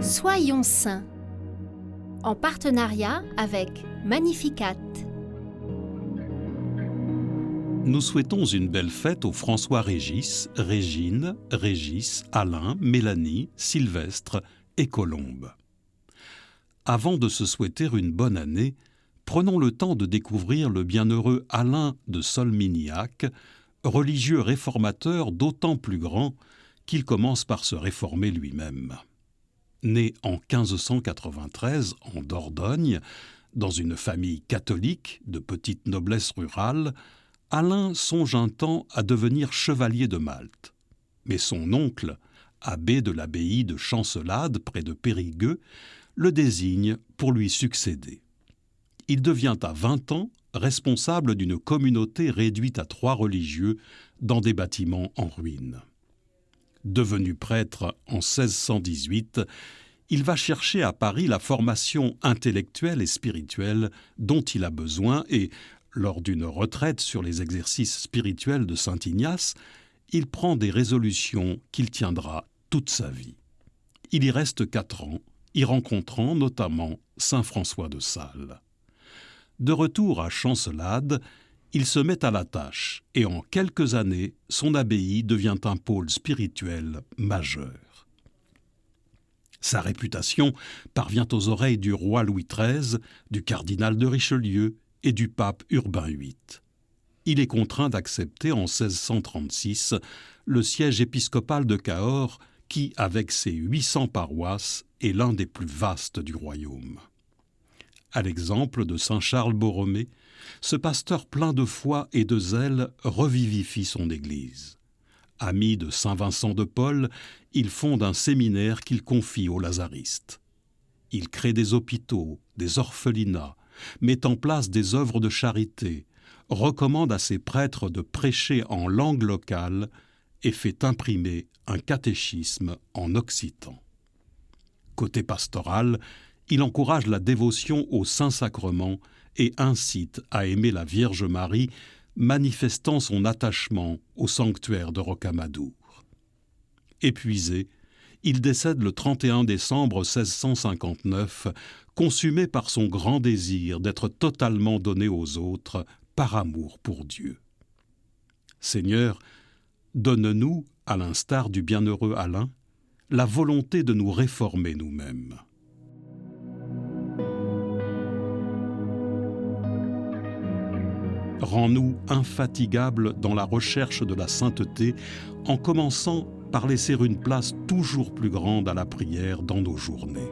Soyons saints, en partenariat avec Magnificat. Nous souhaitons une belle fête aux François-Régis, Régine, Régis, Alain, Mélanie, Sylvestre et Colombe. Avant de se souhaiter une bonne année, prenons le temps de découvrir le bienheureux Alain de Solminiac, religieux réformateur d'autant plus grand qu'il commence par se réformer lui-même. Né en 1593 en Dordogne, dans une famille catholique de petite noblesse rurale, Alain songe un temps à devenir chevalier de Malte. Mais son oncle, abbé de l'abbaye de Chancelade près de Périgueux, le désigne pour lui succéder. Il devient à 20 ans responsable d'une communauté réduite à 3 religieux dans des bâtiments en ruine. Devenu prêtre en 1618, il va chercher à Paris la formation intellectuelle et spirituelle dont il a besoin et, lors d'une retraite sur les exercices spirituels de saint Ignace, il prend des résolutions qu'il tiendra toute sa vie. Il y reste 4 ans, y rencontrant notamment saint François de Sales. De retour à Chancelade, il se met à la tâche et en quelques années, son abbaye devient un pôle spirituel majeur. Sa réputation parvient aux oreilles du roi Louis XIII, du cardinal de Richelieu et du pape Urbain VIII. Il est contraint d'accepter en 1636 le siège épiscopal de Cahors qui, avec ses 800 paroisses, est l'un des plus vastes du royaume. À l'exemple de saint Charles Borromée, ce pasteur plein de foi et de zèle revivifie son église. Ami de saint Vincent de Paul, il fonde un séminaire qu'il confie aux lazaristes. Il crée des hôpitaux, des orphelinats, met en place des œuvres de charité, recommande à ses prêtres de prêcher en langue locale et fait imprimer un catéchisme en occitan. Côté pastoral, il encourage la dévotion au Saint-Sacrement et incite à aimer la Vierge Marie, manifestant son attachement au sanctuaire de Rocamadour. Épuisé, il décède le 31 décembre 1659, consumé par son grand désir d'être totalement donné aux autres par amour pour Dieu. Seigneur, donne-nous, à l'instar du bienheureux Alain, la volonté de nous réformer nous-mêmes. Rends-nous infatigables dans la recherche de la sainteté en commençant par laisser une place toujours plus grande à la prière dans nos journées.